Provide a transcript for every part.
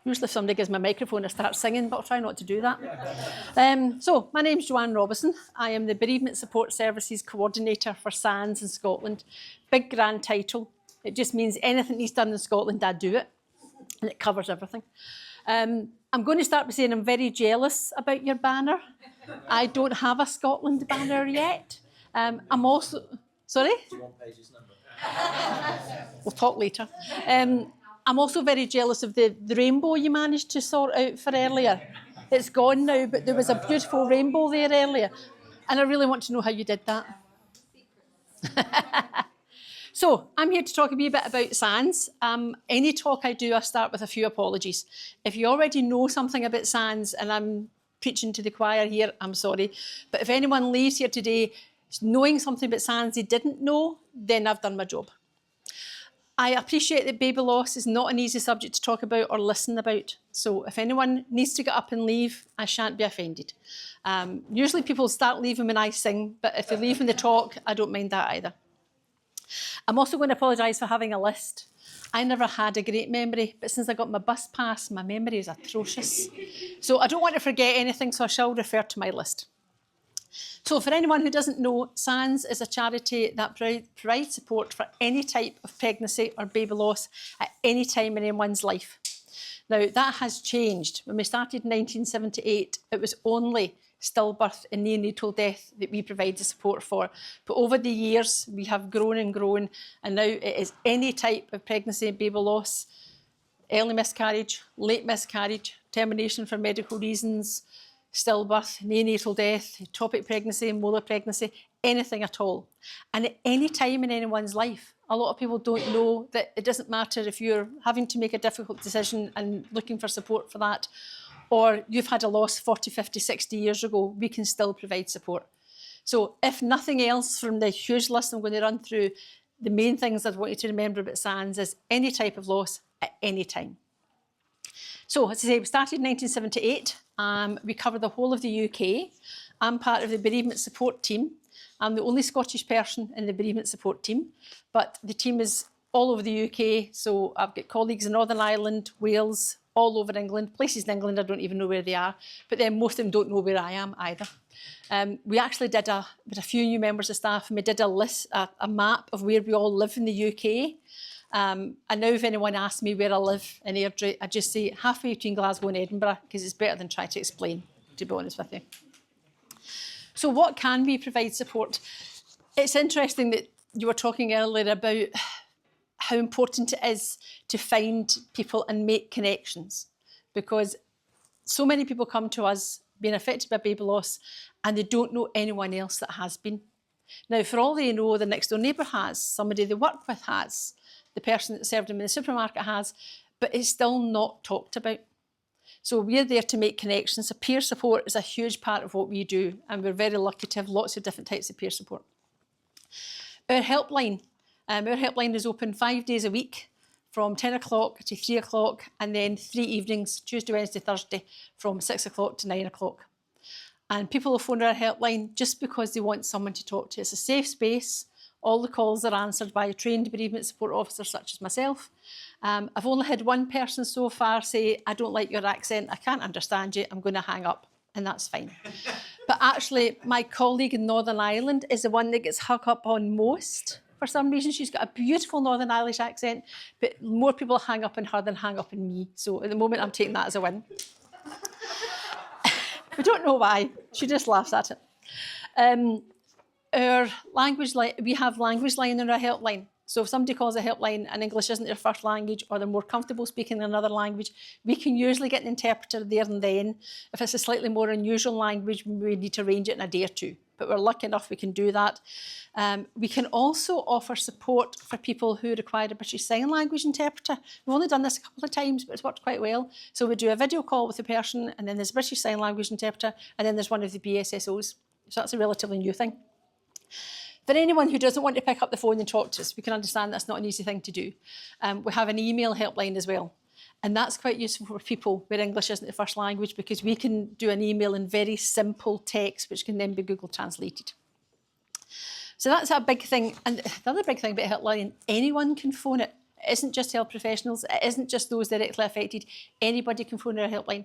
Usually if somebody gives me a microphone, I start singing, but I'll try not to do that. So, my name's Joanne Robison. I am the Bereavement Support Services Co-ordinator for SANDS in Scotland. Big grand title. It just means anything needs done in Scotland, I do it. And it covers everything. I'm going to start by saying I'm very jealous about your banner. I don't have a Scotland banner yet. I'm also... Sorry? Do you want Paige's number? We'll talk later. I'm also very jealous of the rainbow you managed to sort out for earlier. It's gone now, but there was a beautiful rainbow there earlier. And I really want to know how you did that. So, I'm here to talk a wee bit about SANDS. Any talk I do, I start with a few apologies. If you already know something about SANDS, and I'm preaching to the choir here, I'm sorry. But if anyone leaves here today knowing something about SANDS they didn't know, then I've done my job. I appreciate that baby loss is not an easy subject to talk about or listen about. So if anyone needs to get up and leave, I shan't be offended. Usually people start leaving when I sing, but if they leave when they talk, I don't mind that either. I'm also going to apologise for having a list. I never had a great memory, but since I got my bus pass, my memory is atrocious. So I don't want to forget anything, so I shall refer to my list. So for anyone who doesn't know, SANDS is a charity that provides support for any type of pregnancy or baby loss at any time in anyone's life. Now, that has changed. When we started in 1978, it was only stillbirth and neonatal death that we provided support for. But over the years, we have grown and grown, and now it is any type of pregnancy and baby loss, early miscarriage, late miscarriage, termination for medical reasons, stillbirth, neonatal death, ectopic pregnancy, molar pregnancy, anything at all. And at any time in anyone's life, a lot of people don't know that it doesn't matter if you're having to make a difficult decision and looking for support for that, or you've had a loss 40, 50, 60 years ago, we can still provide support. So if nothing else from the huge list I'm going to run through, the main things I want you to remember about SANDS is any type of loss at any time. So, as I say, we started in 1978. We cover the whole of the UK. I'm part of the bereavement support team. I'm the only Scottish person in the bereavement support team, but the team is all over the UK. So I've got colleagues in Northern Ireland, Wales, all over England, places in England I don't even know where they are, but then most of them don't know where I am either. We actually did with a few new members of staff, and we did a map of where we all live in the UK. And now if anyone asks me where I live in Airdrie, I just say halfway between Glasgow and Edinburgh, because it's better than trying to explain, to be honest with you. So what can we provide support? It's interesting that you were talking earlier about how important it is to find people and make connections, because so many people come to us being affected by baby loss and they don't know anyone else that has been. Now, for all they know, the next door neighbour has, somebody they work with has, the person that served them in the supermarket has, but it's still not talked about. So we're there to make connections. So peer support is a huge part of what we do, and we're very lucky to have lots of different types of peer support. Our helpline is open 5 days a week from 10 o'clock to 3 o'clock, and then 3 evenings, Tuesday, Wednesday, Thursday, from 6 o'clock to 9 o'clock. And people will phone our helpline just because they want someone to talk to. It's a safe space. All the calls are answered by a trained bereavement support officer such as myself. I've only had one person so far say, I don't like your accent, I can't understand you, I'm going to hang up, and that's fine. But actually, my colleague in Northern Ireland is the one that gets hung up on most. For some reason, she's got a beautiful Northern Irish accent, but more people hang up on her than hang up on me. So at the moment, I'm taking that as a win. We don't know why, she just laughs at it. We have language line in our helpline. So if somebody calls a helpline and English isn't their first language, or they're more comfortable speaking another language, we can usually get an interpreter there and then. If it's a slightly more unusual language, we need to arrange it in a day or two. But we're lucky enough we can do that. We can also offer support for people who require a British Sign Language interpreter. We've only done this a couple of times, but it's worked quite well. So we do a video call with the person, and then there's a British Sign Language interpreter, and then there's one of the BSSOs. So that's a relatively new thing. For anyone who doesn't want to pick up the phone and talk to us, we can understand that's not an easy thing to do. We have an email helpline as well. And that's quite useful for people where English isn't the first language, because we can do an email in very simple text, which can then be Google translated. So that's a big thing. And the other big thing about helpline, anyone can phone it. It isn't just health professionals, it isn't just those directly affected. Anybody can phone our helpline.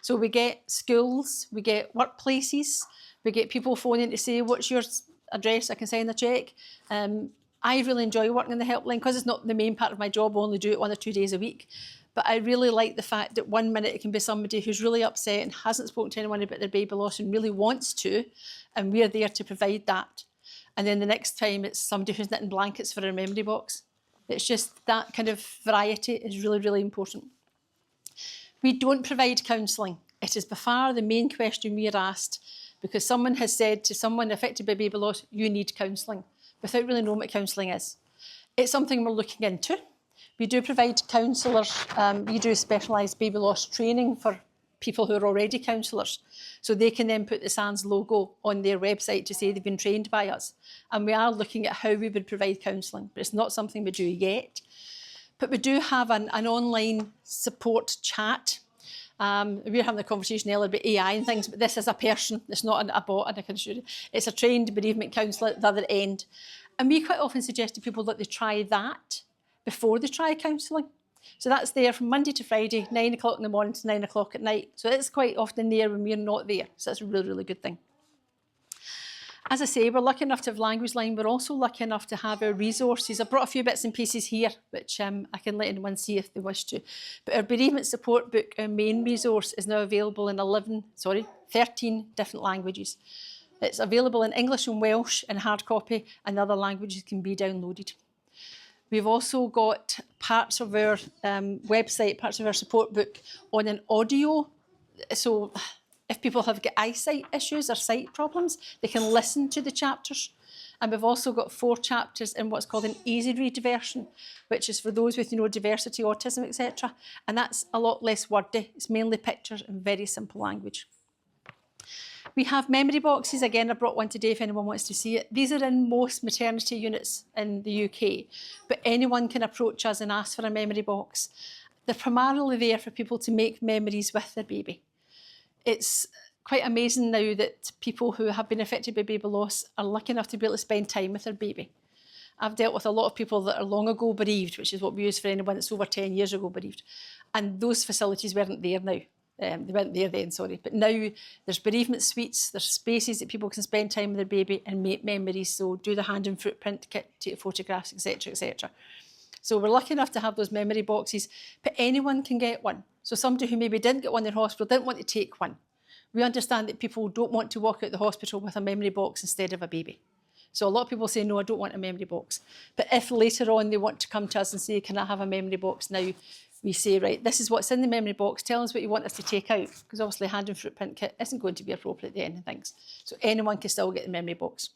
So we get schools, we get workplaces, we get people phoning to say, what's your address, I can send a cheque. I really enjoy working in the helpline because it's not the main part of my job, I only do it 1 or 2 days a week. But I really like the fact that 1 minute it can be somebody who's really upset and hasn't spoken to anyone about their baby loss and really wants to, and we're there to provide that. And then the next time it's somebody who's knitting blankets for a memory box. It's just that kind of variety is really, really important. We don't provide counselling. It is by far the main question we are asked because someone has said to someone affected by baby loss, you need counselling, without really knowing what counselling is. It's something we're looking into. We do provide counsellors. We do specialised baby loss training for people who are already counsellors. So they can then put the SANDS logo on their website to say they've been trained by us. And we are looking at how we would provide counselling, but it's not something we do yet. But we do have an online support chat. We were having a conversation earlier about AI and things, but this is a person, it's not a bot, and I can assure you. It's a trained bereavement counsellor at the other end. And we quite often suggest to people that they try that before they try counselling. So that's there from Monday to Friday, 9 o'clock in the morning to 9 o'clock at night. So it's quite often there when we're not there. So that's a really, really good thing. As I say, we're lucky enough to have Language Line. We're also lucky enough to have our resources. I've brought a few bits and pieces here, which I can let anyone see if they wish to. But our bereavement support book, our main resource, is now available in 13 different languages. It's available in English and Welsh in hard copy, and other languages can be downloaded. We've also got parts of our website, parts of our support book on an audio. So if people have got eyesight issues or sight problems, they can listen to the chapters. And we've also got 4 chapters in what's called an easy read version, which is for those with, diversity, autism, etc. And that's a lot less wordy. It's mainly pictures and very simple language. We have memory boxes. Again, I brought one today if anyone wants to see it. These are in most maternity units in the UK, but anyone can approach us and ask for a memory box. They're primarily there for people to make memories with their baby. It's quite amazing now that people who have been affected by baby loss are lucky enough to be able to spend time with their baby. I've dealt with a lot of people that are long ago bereaved, which is what we use for anyone that's over 10 years ago bereaved. And those facilities weren't there now. They weren't there then, sorry. But now there's bereavement suites, there's spaces that people can spend time with their baby and make memories. So do the hand and footprint kit, take photographs, etc., etc. So we're lucky enough to have those memory boxes, but anyone can get one. So somebody who maybe didn't get one in hospital didn't want to take one. We understand that people don't want to walk out the hospital with a memory box instead of a baby. So a lot of people say, no, I don't want a memory box. But if later on they want to come to us and say, can I have a memory box now? We say, right, this is what's in the memory box. Tell us what you want us to take out. Because obviously hand and footprint kit isn't going to be appropriate at the end of things. So anyone can still get the memory box.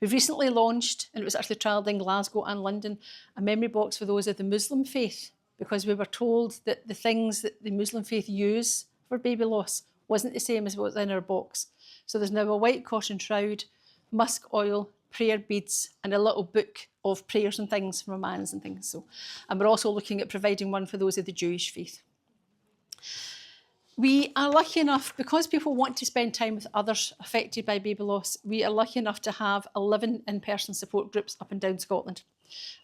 We've recently launched, and it was actually trialled in Glasgow and London, a memory box for those of the Muslim faith, because we were told that the things that the Muslim faith use for baby loss wasn't the same as what's in our box. So there's now a white cotton shroud, musk oil, prayer beads, and a little book of prayers and things from imams and things. So, and we're also looking at providing one for those of the Jewish faith. We are lucky enough, because people want to spend time with others affected by baby loss, we are lucky enough to have 11 in-person support groups up and down Scotland.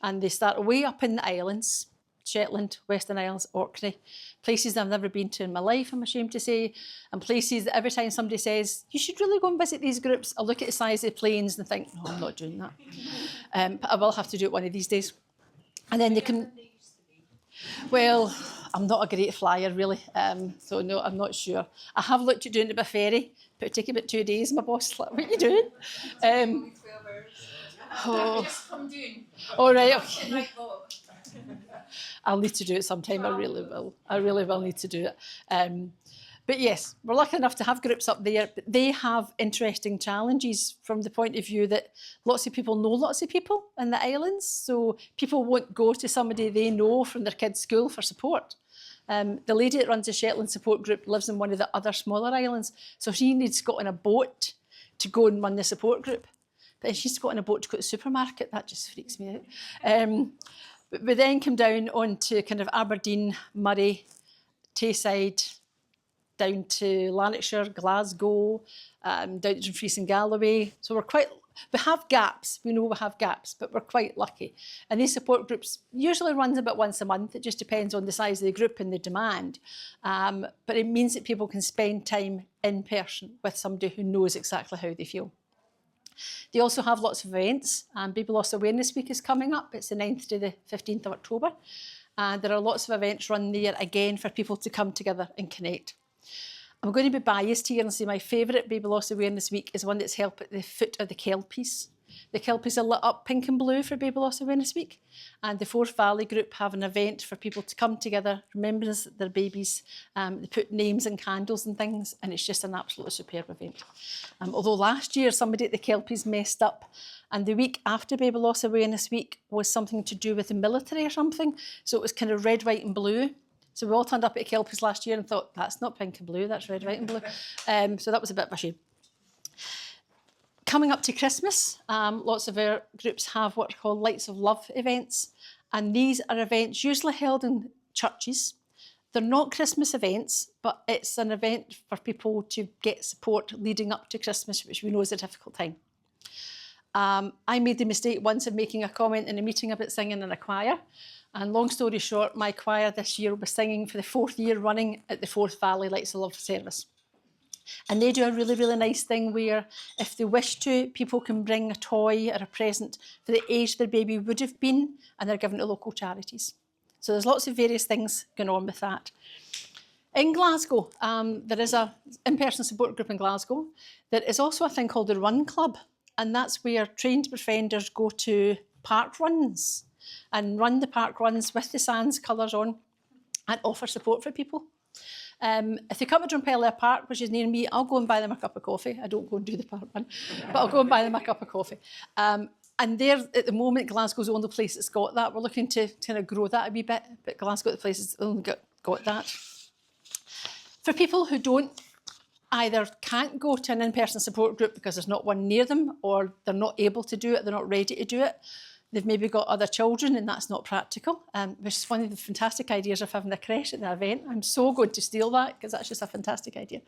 And they start way up in the islands, Shetland, Western Isles, Orkney, places I've never been to in my life, I'm ashamed to say, and places that every time somebody says, you should really go and visit these groups, I look at the size of the planes and think, no, I'm not doing that. But I will have to do it one of these days. And then they can... Well, I'm not a great flyer, really, so no, I'm not sure. I have looked at doing it by ferry, but it'd take about 2 days. My boss is like, what are you doing? Oh, all right, okay. I'll need to do it sometime, I really will. I really will need to do it. But yes, we're lucky enough to have groups up there, but they have interesting challenges from the point of view that lots of people know lots of people in the islands, so people won't go to somebody they know from their kids' school for support. The lady that runs the Shetland support group lives in one of the other smaller islands, so she needs to go on a boat to go and run the support group. But she's got on a boat to go to the supermarket, that just freaks me out. But we then come down onto kind of Aberdeen, Moray, Tayside, down to Lanarkshire, Glasgow, down to Dumfries and Galloway. So we're quite We have gaps, we know we have gaps, but we're quite lucky. And these support groups usually runs about once a month. It just depends on the size of the group and the demand. But it means that people can spend time in person with somebody who knows exactly how they feel. They also have lots of events. Baby Loss Awareness Week is coming up. It's the 9th to the 15th of October. And there are lots of events run there, again, for people to come together and connect. I'm going to be biased here and say my favourite Baby Loss Awareness Week is one that's held at the foot of the Kelpies. The Kelpies are lit up pink and blue for Baby Loss Awareness Week, and the Forth Valley group have an event for people to come together, remembrance their babies. They put names and candles and things, and it's just an absolutely superb event. Although last year somebody at the Kelpies messed up, and the week after Baby Loss Awareness Week was something to do with the military or something, so it was kind of red, white and blue. So we all turned up at Kelpies last year and thought, that's not pink and blue, that's red, white and blue. So that was a bit of a shame. Coming up to Christmas, lots of our groups have what are called Lights of Love events. And these are events usually held in churches. They're not Christmas events, but it's an event for people to get support leading up to Christmas, which we know is a difficult time. I made the mistake once of making a comment in a meeting about singing in a choir. And long story short, my choir this year was singing for the 4th year running at the Forth Valley Lights of Love service. And they do a really, really nice thing where if they wish to, people can bring a toy or a present for the age their baby would have been, and they're given to local charities. So there's lots of various things going on with that. In Glasgow, there is an in-person support group in Glasgow. There is also a thing called the Run Club, and that's where trained befrienders go to park runs and run the park runs with the SANDS colours on and offer support for people. If they come to Drumpellia Park, which is near me, I'll go and buy them a cup of coffee. I don't go and do the park run, but I'll go and buy them a cup of coffee. And there, at the moment, Glasgow's the only place that's got that. We're looking to kind of grow that a wee bit, but Glasgow, the place that's only got that. For people who either can't go to an in-person support group because there's not one near them, or they're not able to do it, they're not ready to do it, they've maybe got other children and that's not practical, which is one of the fantastic ideas of having a creche at the event. I'm so going to steal that because that's just a fantastic idea.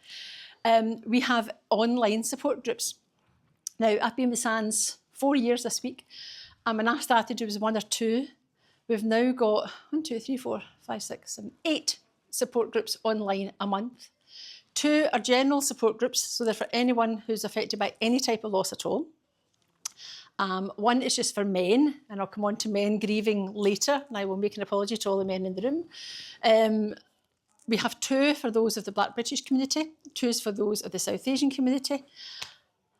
We have online support groups. Now, I've been with SANDS 4 years this week. When I started, it was 1 or 2. We've now got 1, 2, 3, 4, 5, 6, 7, 8 support groups online a month. 2 are general support groups, so they're for anyone who's affected by any type of loss at all. 1 is just for men, and I'll come on to men grieving later, and I will make an apology to all the men in the room. We have 2 for those of the Black British community, 2 is for those of the South Asian community,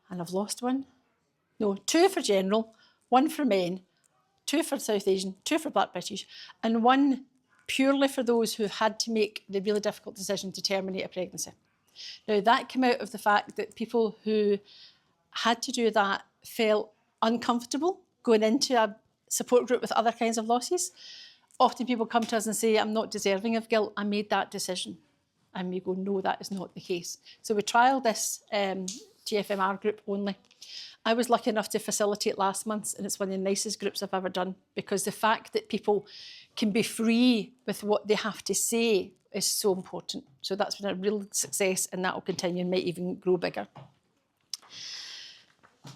and I've lost one. No, 2 for general, 1 for men, 2 for South Asian, 2 for Black British, and 1 purely for those who had to make the really difficult decision to terminate a pregnancy. Now, that came out of the fact that people who had to do that felt uncomfortable going into a support group with other kinds of losses. Often people come to us and say, I'm not deserving of guilt, I made that decision. And we go, no, that is not the case. So we trialled this GFMR group only. I was lucky enough to facilitate last month's, and it's one of the nicest groups I've ever done, because the fact that people can be free with what they have to say is so important. So that's been a real success, and that will continue and might even grow bigger.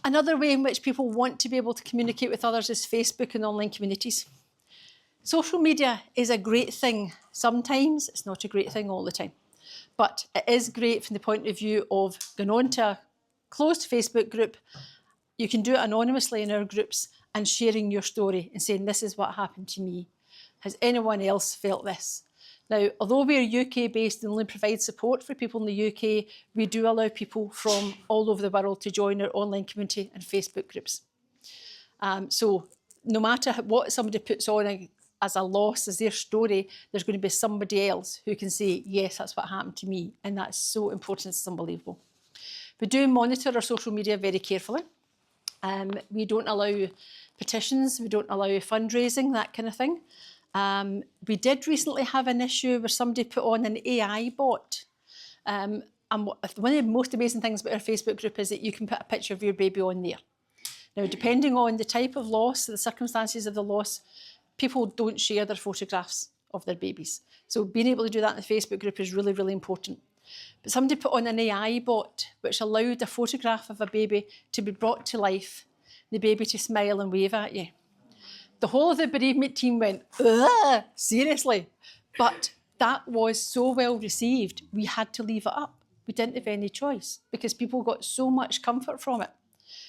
Another way in which people want to be able to communicate with others is Facebook and online communities. Social media is a great thing sometimes, it's not a great thing all the time. But it is great from the point of view of going on to a closed Facebook group. You can do it anonymously in our groups and sharing your story and saying, this is what happened to me. Has anyone else felt this? Now, although we're UK-based and only provide support for people in the UK, we do allow people from all over the world to join our online community and Facebook groups. So no matter what somebody puts on as a loss, as their story, there's going to be somebody else who can say, yes, that's what happened to me. And that's so important, it's unbelievable. We do monitor our social media very carefully. We don't allow petitions, we don't allow fundraising, that kind of thing. We did recently have an issue where somebody put on an AI bot. And one of the most amazing things about our Facebook group is that you can put a picture of your baby on there. Now, depending on the type of loss, the circumstances of the loss, people don't share their photographs of their babies. So being able to do that in the Facebook group is really, really important. But somebody put on an AI bot which allowed a photograph of a baby to be brought to life the baby to smile and wave at you. The whole of the bereavement team went, ugh, seriously. But that was so well received, we had to leave it up. We didn't have any choice because people got so much comfort from it.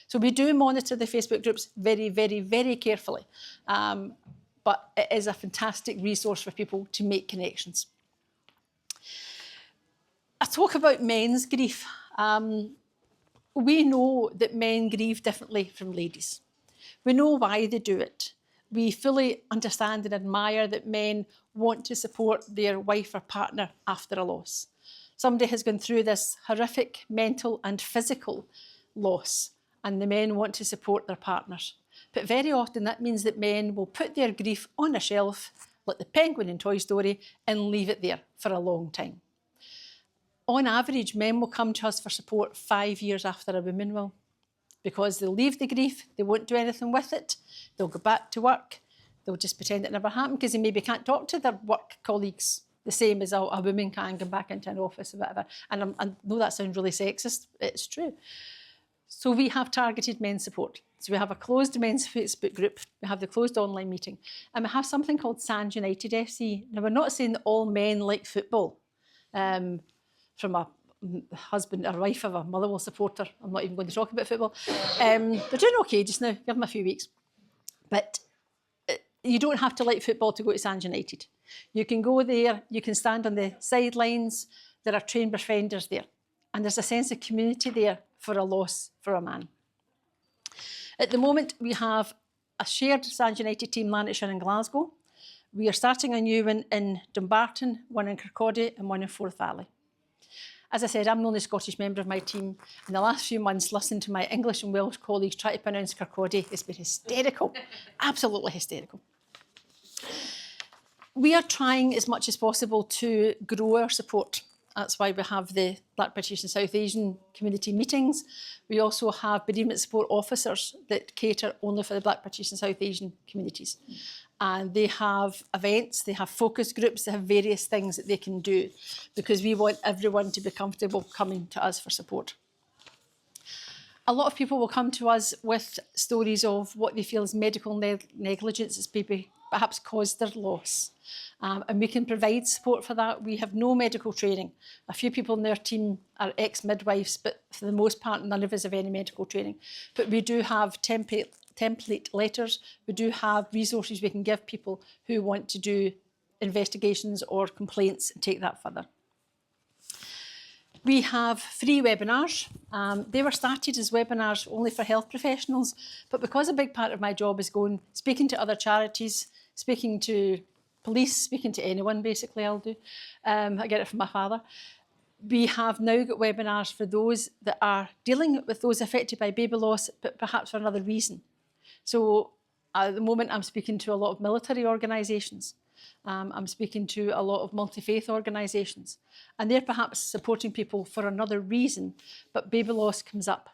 So we do monitor the Facebook groups very, very, very carefully. But it is a fantastic resource for people to make connections. I talk about men's grief. We know that men grieve differently from ladies. We know why they do it. We fully understand and admire that men want to support their wife or partner after a loss. Somebody has gone through this horrific mental and physical loss, and the men want to support their partners. But very often that means that men will put their grief on a shelf, like the penguin in Toy Story, and leave it there for a long time. On average, men will come to us for support 5 years after a woman will, because they'll leave the grief, they won't do anything with it, they'll go back to work, they'll just pretend it never happened because they maybe can't talk to their work colleagues the same as a woman can go back into an office or whatever. And I know that sounds really sexist, it's true. So we have targeted men's support. So we have a closed men's Facebook group, we have the closed online meeting, and we have something called SANDS United FC. Now, we're not saying that all men like football. From a husband or wife of a mother will support her. I'm not even going to talk about football. They're doing okay just now, give them a few weeks. But you don't have to like football to go to SANDS United. You can go there, you can stand on the sidelines, there are trained befrienders there, and there's a sense of community there for a loss for a man. At the moment, we have a shared SANDS United team, Lanarkshire and Glasgow. We are starting a new one in Dumbarton, one in Kirkcaldy and one in Forth Valley. As I said, I'm the only Scottish member of my team. In the last few months, listening to my English and Welsh colleagues try to pronounce Kirkcaldy has been hysterical, absolutely hysterical. We are trying as much as possible to grow our support. That's why we have the Black, British and South Asian community meetings. We also have bereavement support officers that cater only for the Black, British and South Asian communities. And they have events, they have focus groups, they have various things that they can do because we want everyone to be comfortable coming to us for support. A lot of people will come to us with stories of what they feel is medical negligence that's maybe perhaps caused their loss. And we can provide support for that. We have no medical training. A few people in our team are ex-midwives, but for the most part, none of us have any medical training. But we do have template letters. We do have resources we can give people who want to do investigations or complaints and take that further. We have free webinars. They were started as webinars only for health professionals, but because a big part of my job is speaking to other charities, speaking to police, speaking to anyone basically I'll do. I get it from my father. We have now got webinars for those that are dealing with those affected by baby loss, but perhaps for another reason. So at the moment I'm speaking to a lot of military organisations. I'm speaking to a lot of multi-faith organisations, and they're perhaps supporting people for another reason, but baby loss comes up.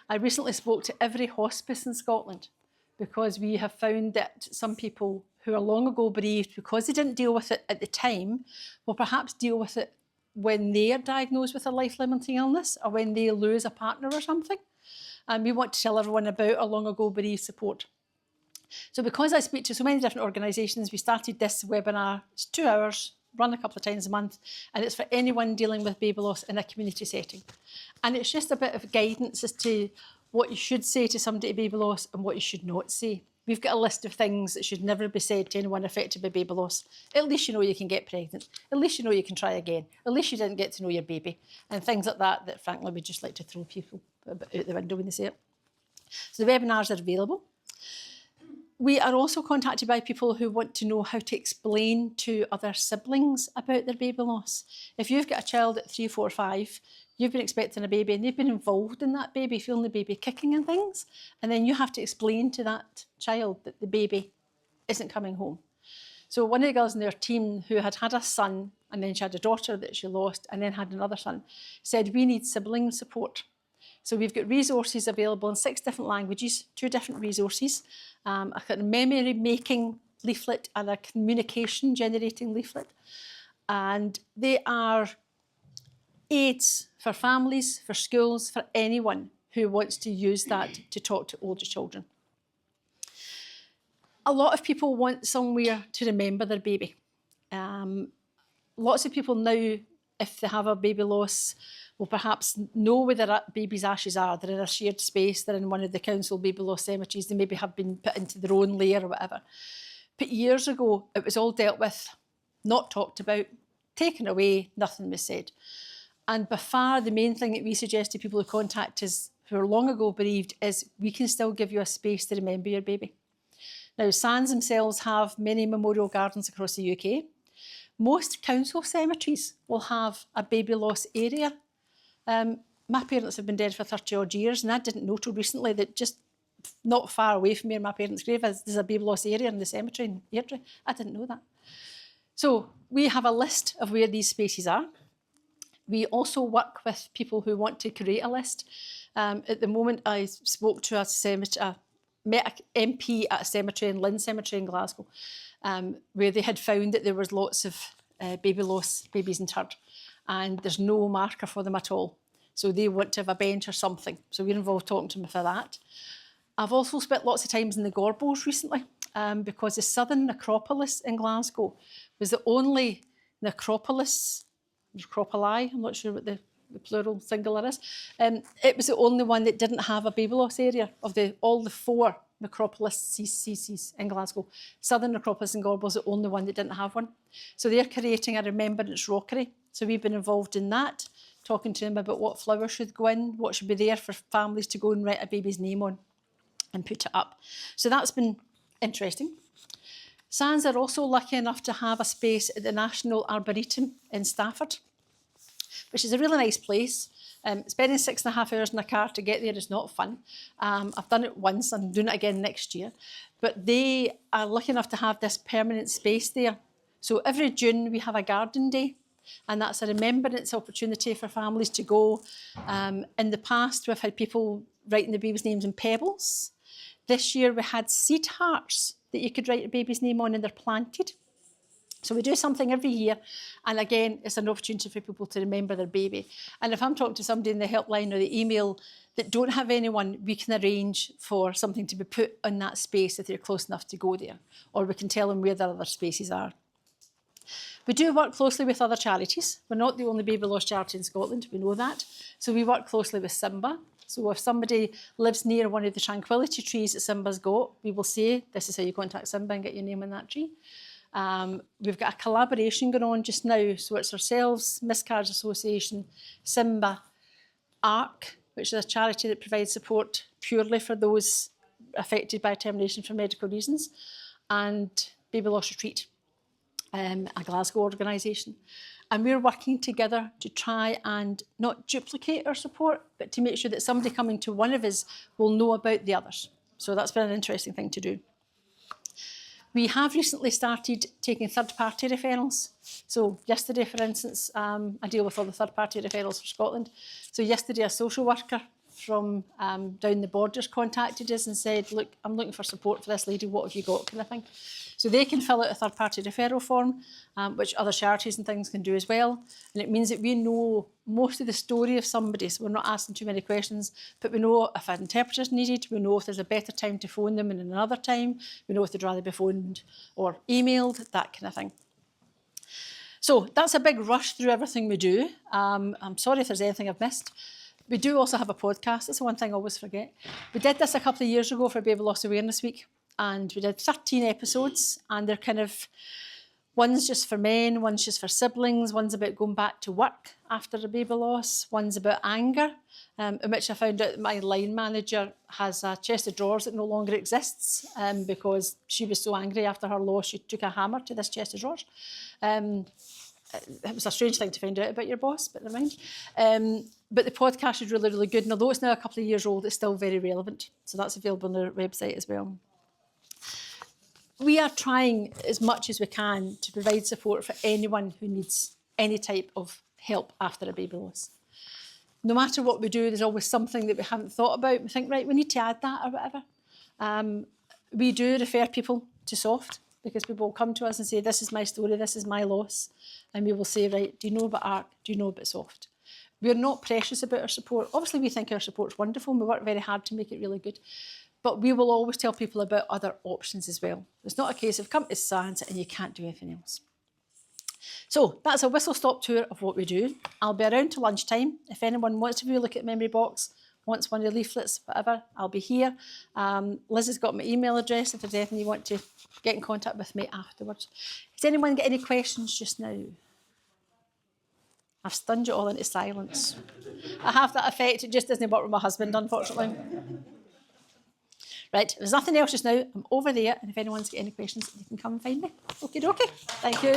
I recently spoke to every hospice in Scotland because we have found that some people who are long ago bereaved, because they didn't deal with it at the time, will perhaps deal with it when they are diagnosed with a life-limiting illness or when they lose a partner or something. And we want to tell everyone about our long ago bereaved support. So because I speak to so many different organisations, we started this webinar. It's 2 hours, run a couple of times a month, and it's for anyone dealing with baby loss in a community setting. And it's just a bit of guidance as to what you should say to somebody with baby loss and what you should not say. We've got a list of things that should never be said to anyone affected by baby loss. At least you know you can get pregnant. At least you know you can try again. At least you didn't get to know your baby. And things like that, that frankly we just like to throw people out the window when they say it. So the webinars are available. We are also contacted by people who want to know how to explain to other siblings about their baby loss. If you've got a child at 3, 4, 5, you've been expecting a baby and they've been involved in that baby, feeling the baby kicking and things, and then you have to explain to that child that the baby isn't coming home. So one of the girls in their team who had had a son and then she had a daughter that she lost and then had another son said, we need sibling support. So we've got resources available in 6 different languages, 2 different resources, a kind of memory making leaflet and a communication generating leaflet. And they are aids for families, for schools, for anyone who wants to use that to talk to older children. A lot of people want somewhere to remember their baby. Lots of people now, if they have a baby loss, will perhaps know where their baby's ashes are. They're in a shared space, they're in one of the council baby loss cemeteries, they maybe have been put into their own layer or whatever. But years ago, it was all dealt with, not talked about, taken away, nothing was said. And by far, the main thing that we suggest to people who contact us who are long ago bereaved is we can still give you a space to remember your baby. Now, SANDS themselves have many memorial gardens across the UK. Most council cemeteries will have a baby loss area. My parents have been dead for 30 odd years, and I didn't know till recently that just not far away from where my parents' grave is, there's a baby loss area in the cemetery in Airdrie. I didn't know that. So we have a list of where these spaces are. We also work with people who want to create a list. At the moment, I spoke to a cemetery, met an MP at a cemetery in Lynn Cemetery in Glasgow, where they had found that there was lots of baby loss babies interred, and there's no marker for them at all. So they want to have a bench or something. So we're involved talking to them for that. I've also spent lots of times in the Gorbals recently, because the Southern Necropolis in Glasgow was the only necropoli, I'm not sure what the plural singular is. It was the only one that didn't have a baby loss area of all the 4 necropolises in Glasgow. Southern Necropolis in Gorbals is the only one that didn't have one. So they're creating a remembrance rockery. So we've been involved in that, talking to them about what flowers should go in, what should be there for families to go and write a baby's name on and put it up. So that's been interesting. SANDS are also lucky enough to have a space at the National Arboretum in Stafford, which is a really nice place. Spending 6.5 hours in a car to get there is not fun. I've done it once, I'm doing it again next year. But they are lucky enough to have this permanent space there. So every June we have a garden day, and that's a remembrance opportunity for families to go. In the past, we've had people writing the baby's names in pebbles. This year we had seed hearts that you could write a baby's name on, and they're planted. So we do something every year, and again, it's an opportunity for people to remember their baby. And if I'm talking to somebody in the helpline or the email that don't have anyone, we can arrange for something to be put in that space if they're close enough to go there, or we can tell them where the other spaces are. We do work closely with other charities. We're not the only baby loss charity in Scotland, we know that. So we work closely with Simba. So if somebody lives near one of the tranquility trees that Simba's got, we will say, this is how you contact Simba and get your name on that tree. We've got a collaboration going on just now. So it's ourselves, Miscarriage Association, Simba, ARC, which is a charity that provides support purely for those affected by termination for medical reasons, and Baby Loss Retreat, a Glasgow organisation. And we're working together to try and not duplicate our support, but to make sure that somebody coming to one of us will know about the others. So that's been an interesting thing to do. We have recently started taking third-party referrals. So yesterday, for instance, I deal with all the third-party referrals for Scotland. So yesterday, a social worker from down the borders contacted us and said, look, I'm looking for support for this lady, what have you got, kind of thing. So they can fill out a third-party referral form, which other charities and things can do as well. And it means that we know most of the story of somebody, so we're not asking too many questions, but we know if an interpreter is needed, we know if there's a better time to phone them and another time, we know if they'd rather be phoned or emailed, that kind of thing. So that's a big rush through everything we do. I'm sorry if there's anything I've missed. We do also have a podcast. That's the one thing I always forget. We did this a couple of years ago for Baby Loss Awareness Week, and we did 13 episodes, and they're kind of, one's just for men, one's just for siblings, one's about going back to work after a baby loss, one's about anger, in which I found out that my line manager has a chest of drawers that no longer exists because she was so angry after her loss, she took a hammer to this chest of drawers. It was a strange thing to find out about your boss, but never mind. But the podcast is really, really good. And although it's now a couple of years old, it's still very relevant. So that's available on our website as well. We are trying as much as we can to provide support for anyone who needs any type of help after a baby loss. No matter what we do, there's always something that we haven't thought about. We think, right, we need to add that or whatever. We do refer people to SOFT, because people will come to us and say, this is my story, this is my loss. And we will say, right, do you know about ARC? Do you know about SOFT? We're not precious about our support. Obviously, we think our support's wonderful and we work very hard to make it really good. But we will always tell people about other options as well. It's not a case of come to SANDS and you can't do anything else. So that's a whistle-stop tour of what we do. I'll be around to lunchtime. If anyone wants to have a look at Memory Box, wants one of the leaflets, whatever, I'll be here. Liz has got my email address if there's anything you want to get in contact with me afterwards. Has anyone got any questions just now? I've stunned you all into silence. I have that effect, it just doesn't work with my husband, unfortunately. Right, if there's nothing else just now, I'm over there, and if anyone's got any questions, you can come and find me. Okie dokie. Thank you.